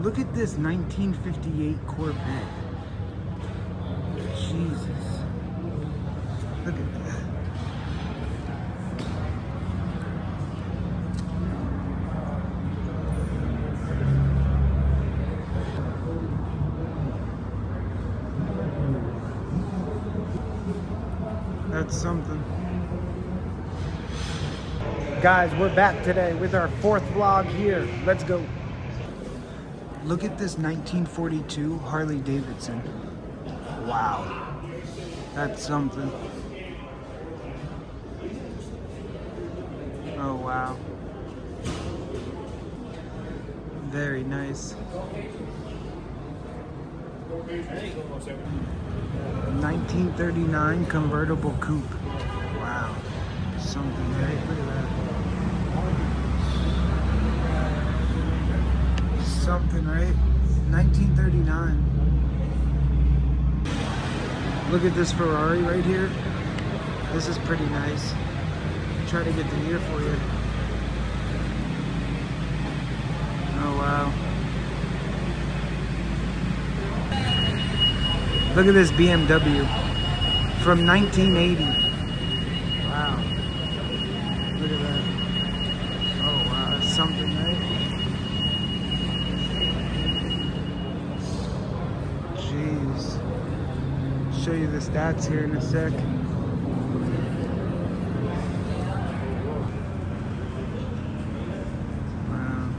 Look at this 1958 Corvette. Jesus. Look at that. That's something. Guys, we're back today with our fourth vlog here. Let's go. Look at this 1942 Harley Davidson. Wow. That's something. Oh, wow. Very nice. 1939 convertible coupe. Wow. Something, right? Look at that. Something, right? 1939. Look at this Ferrari right here. This is pretty nice. Try to get the year for you. Oh, wow. Look at this BMW from 1980. Wow. Look at that. Oh, wow. That's something, right? Jeez. Show you the stats here in a sec. Wow.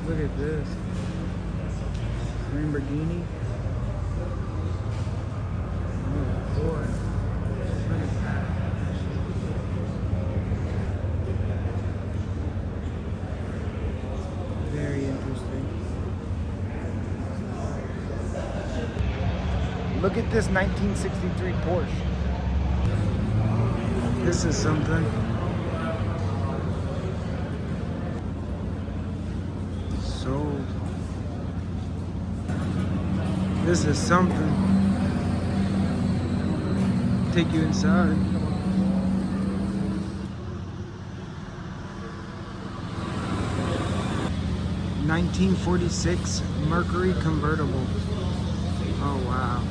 Look at this. Lamborghini. Oh boy. Look at that. Very interesting. Look at this 1963 Porsche. This is something. Sold. This is something. Take you inside. (1946) Mercury convertible. Oh wow.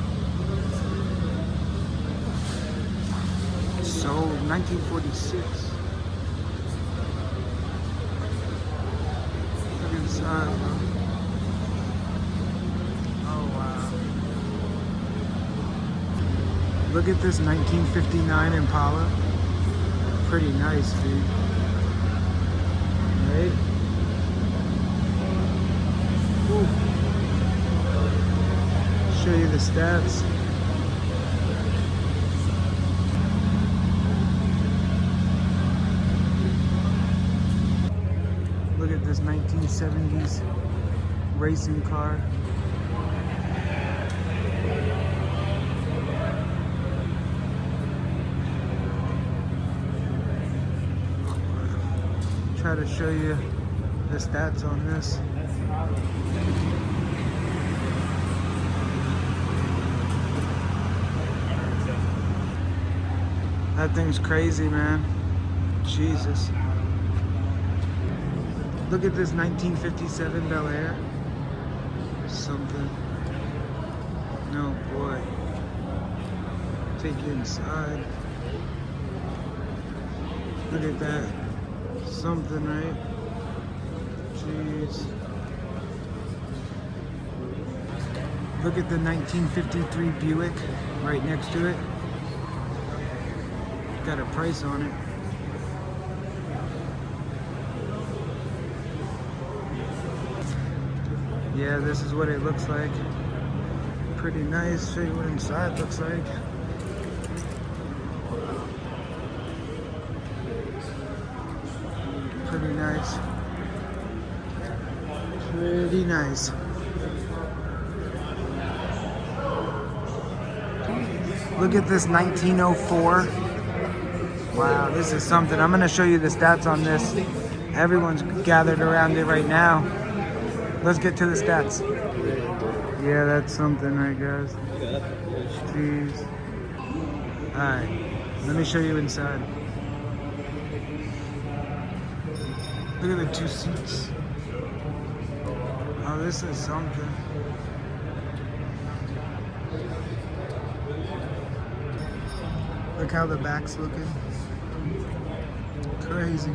Sold 1946. Look inside, bro. Look at this 1959 Impala. Pretty nice, dude. Right? Ooh. Show you the stats. Look at this 1970s racing car. Try to show you the stats on this. That thing's crazy, man. Jesus. Look at this 1957 Bel Air. Something. No, boy. Take you inside. Look at that. Something, right? Jeez. Look at the 1953 Buick right next to it. Got a price on it. Yeah, this is what it looks like. Pretty nice. Show you what inside looks like. Pretty nice. Pretty nice. Look at this 1904. Wow, this is something. I'm going to show you the stats on this. Everyone's gathered around it right now. Let's get to the stats. Yeah, that's something, right, guys? Jeez. Alright, let me show you inside. Look at the two seats. Oh, this is something. Look how the back's looking. Crazy.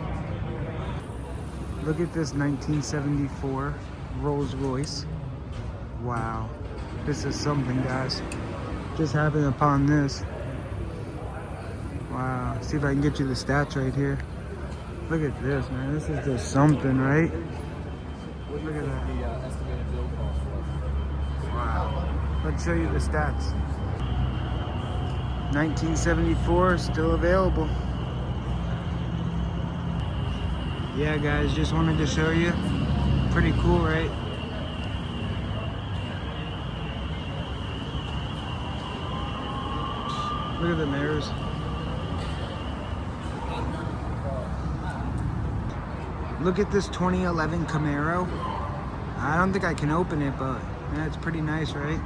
Look at this 1974 Rolls Royce. Wow. This is something, guys. Just happened upon this. Wow. See if I can get you the stats right here. Look at this, man. This is just something, right? Look at that. Wow. Let's show you the stats. 1974, still available. Yeah, guys, just wanted to show you. Pretty cool, right? Look at the mirrors. Look at this 2011 Camaro. I don't think I can open it, but yeah, it's pretty nice, right?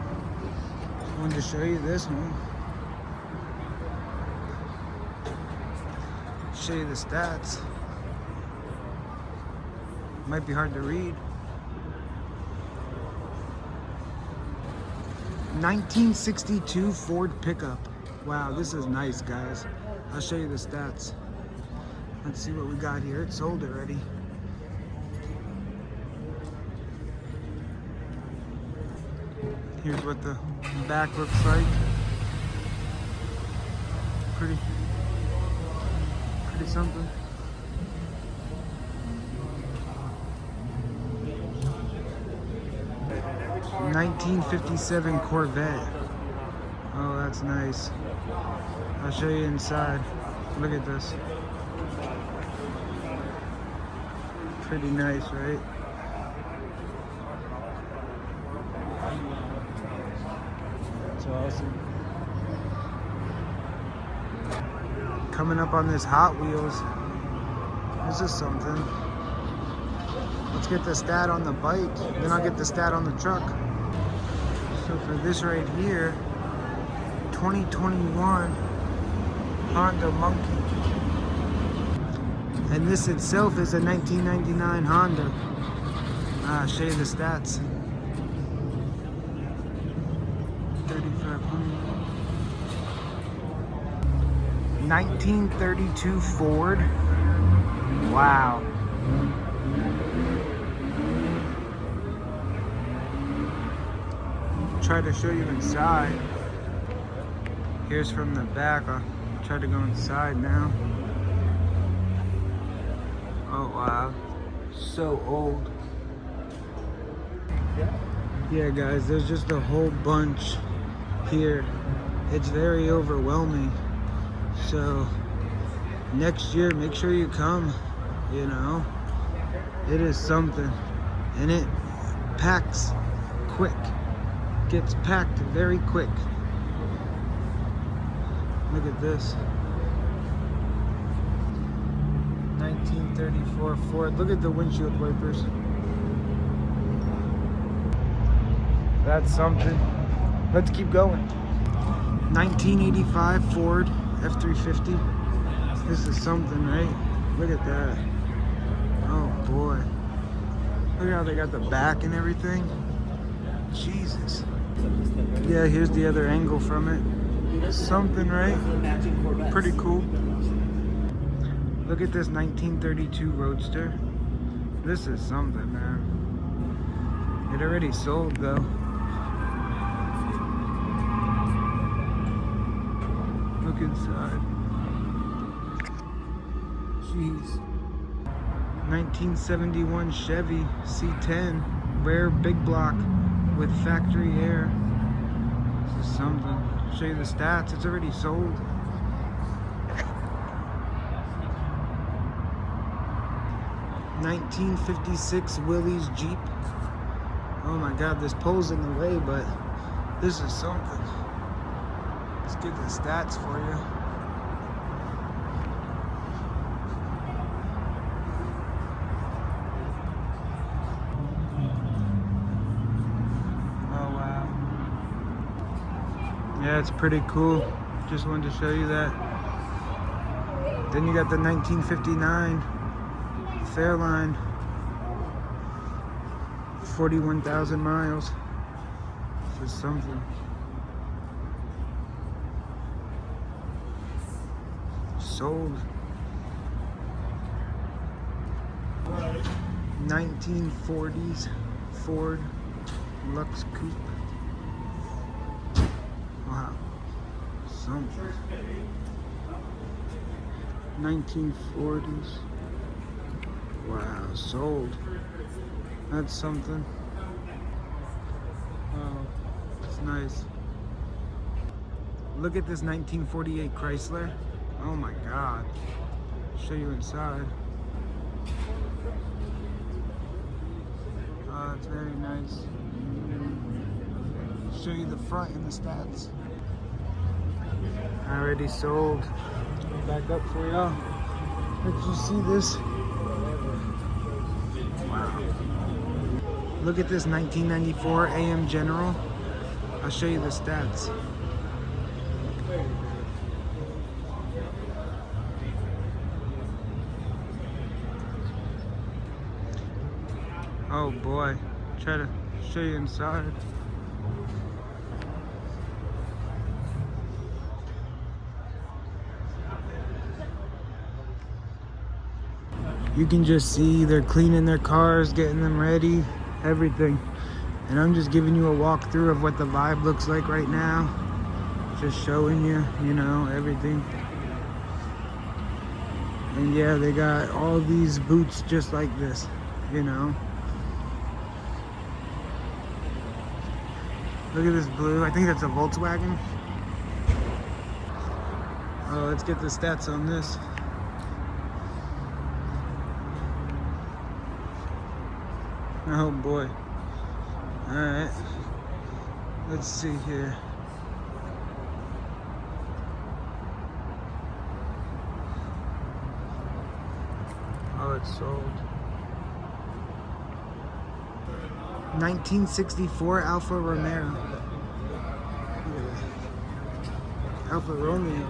Just wanted to show you this one. Show you the stats. Might be hard to read. 1962 Ford pickup. Wow, this is nice, guys. I'll show you the stats. Let's see what we got here. It's sold already. Here's what the back looks like. Pretty something. '57 Corvette. Oh, that's nice. I'll show you inside. Look at this. Pretty nice, right? That's awesome. Coming up on this Hot Wheels. This is something. Let's get the stat on the bike, then I'll get the stat on the truck. So for this right here, 2021 Honda Monkey. And this itself is a 1999 Honda. I'll show you the stats. 3,500. 1932 Ford. Wow. Try to show you inside. Here's from the back. I'll try to go inside now. Oh wow, so old. Yeah guys, there's just a whole bunch here. It's very overwhelming. So next year, make sure you come, you know. It is something. And it packs quick. Gets packed very quick. Look at this. 1934 Ford. Look at the windshield wipers. That's something. Let's keep going. 1985 Ford F-350. This is something, right? Look at that. Oh boy. Look how they got the back and everything. Jesus. Yeah, here's the other angle from it. Something, right? Pretty cool. Look at this 1932 Roadster. This is something, man. It already sold though. Look inside. Jeez. 1971 Chevy C10 rare big block with factory air. This is something. Show you the stats. It's already sold. '56 Willys Jeep. Oh my God, this pole's in the way, but this is something. Let's get the stats for you. Yeah, it's pretty cool. Just wanted to show you that. Then you got the 1959 Fairline. 41,000 miles. This is something. Sold. 1940s Ford Lux Coupe. Wow. Something. 1940s. Wow, sold. That's something. Oh, it's nice. Look at this 1948 Chrysler. Oh my God. I'll show you inside. Oh, it's very nice. I'll show you the front and the stats. Already sold. Back up for y'all. Did you see this? Wow. Look at this 1994 AM General. I'll show you the stats. Oh boy, try to show you inside. You can just see they're cleaning their cars, getting them ready, everything. And I'm just giving you a walkthrough of what the vibe looks like right now. Just showing you, you know, everything. And yeah, they got all these boots just like this, you know. Look at this blue. I think that's a Volkswagen. Oh, let's get the stats on this. Oh boy. Alright. Let's see here. Oh, it's sold. 1964 Alfa Romeo. Alfa Romeo.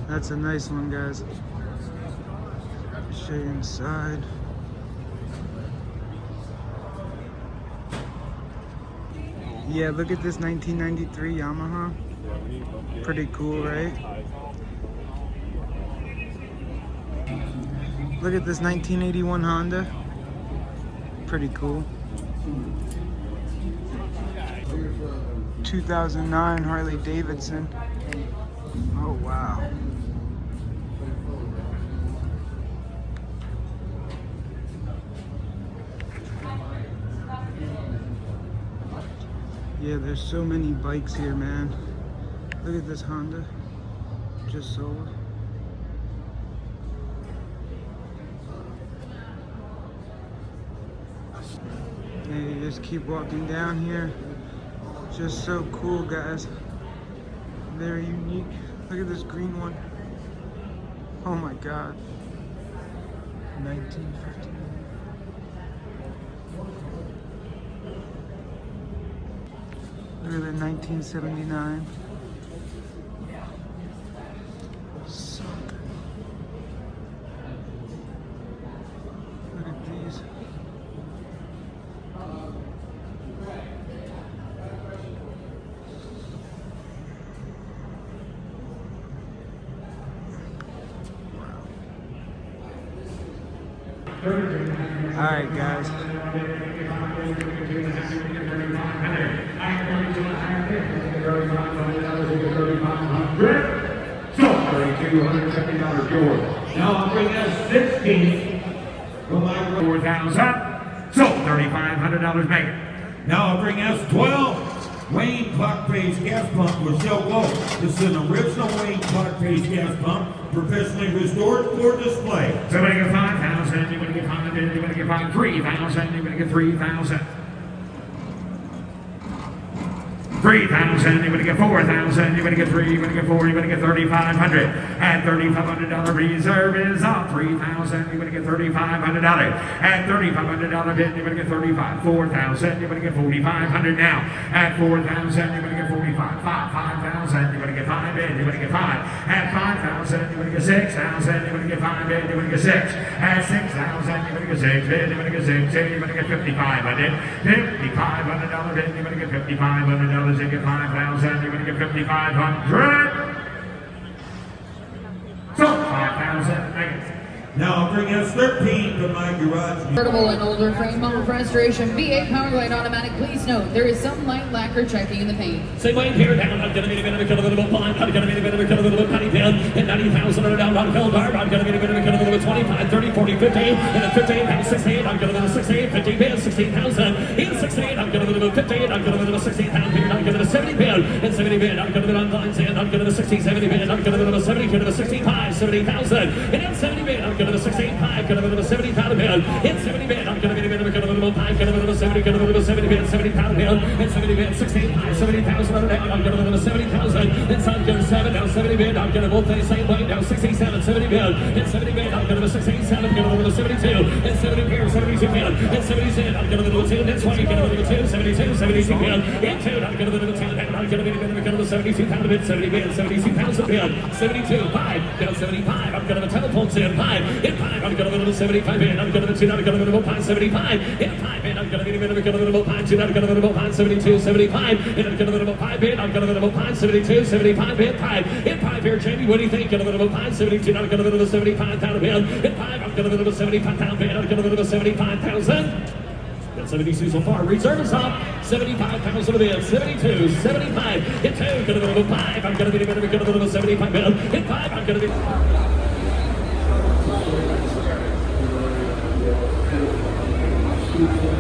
That's a nice one, guys. Show you inside. Yeah, look at this 1993 Yamaha. Pretty cool, right? Look at this 1981 Honda. Pretty cool. 2009 Harley Davidson. Oh wow. Yeah, there's so many bikes here, man. Look at this Honda. Just sold. And you just keep walking down here. Just so cool, guys. Very unique. Look at this green one. Oh my God. 1950. Look at the 1979. So good. Look at these. Alright, guys. So, $3,250 George. Now I'll bring us 16. $4,000. So, $3,500 Megan. Now I'll bring us 12. Wayne Clock Page gas pump with Shell Glow. This is an original Wayne Clock Page gas pump, professionally restored for display. So you're going to get 5,000, you're going to get 5,000, you're going to get 3,000, you're going to get 3,000. 3,000, you're going to get 4,000, you're going to get 3, you're going to get 4, you're going to get 3,500. And $3,500 reserve is off. 3,000, you're going to get $3,500. And $3,500 bid, you're going to get 35. 4,000, you're going to get 4,500 now. At 4,000, you're going to get 45. 5,000, you're going to get 5. bid, you're gonna get 5. At 5,000, you're gonna get 6,000, you're gonna get 5 bid, you're gonna get 6. At 6,000, you're gonna get 6 bid, you're gonna get 6. You're gonna get 55. I did $5,500 bid, you're gonna get $5,500. You get 5,000, you're gonna get 5,500. So 5,000. Now I'll bring us 13 to my garage. Convertible and older frame, motor restoration, V8 Powerglide automatic. Please note, there is some light lacquer checking in the paint. Same way here down. I'm gonna be a bit of a kill a little bit blind. I'm gonna be a bit of a kill a little bit penny pin. And 90,000 on a down on Phil Darb. I'm gonna be a bit of a kill a little bit 25, 30, 40, 50. And then 15, and 16. I'm gonna be 16, 50 pin, 16,000. In 16, I'm gonna be 15. I'm gonna be 16,000 pin. I'm gonna be 70 pin. And 70 pin. I'm gonna be on lines and I'm gonna be 60, 70 pin. I'm gonna be 70 pin. 65, 70,000. And then 70 pin. I'm gonna be 16,500. Gonna be 70,000 pin. In 70 pin. I'm gonna be a bit of a kill a little 5. Gonna be 70. Gonna be 70 pin. 70,000 pin. And 70 pin. 16, 70,000 on a down. I'm gonna be 70,000. And so I'm gonna 7 now 70 pin. I'm gonna both the same way now 67, 70 pin. And 70 pin. I'm gonna be 67. Gonna be 72. And 70 pin. 72 pin. And 77. I'm gonna be 2. And 20. Gonna be 2. 72. 72 pin. And 2. I'm gonna be 2. And I'm gonna be a bit of a kill 72,000 pin. 70 pin. 72,000 pin. 72. 5. Now 75. I'm gonna be telephone in 5. In 5. I'm gonna be 75 pin. I'm gonna be 2. I'm gonna be 5. 75. In 5 pin. I'm gonna be a bit of a kill 5. 2. I'm gonna be 5. 72. 75. And I'm gonna be 5 pin. I'm gonna be 5. 72. 75 pin. 5. In 5 here, Jamie. What do you think? Gonna be 5. 72. I'm gonna be 75,000 pin. In 5. I'm gonna be 75,000 pin. I'm gonna be 75,000. Got 72 so far. Reserve is up. 75,000 of it. 72, 75. Hit 2. Gonna be 5. I'm gonna be a bit of a kill 75 pin. Hit 5. I'm gonna be. Thank you.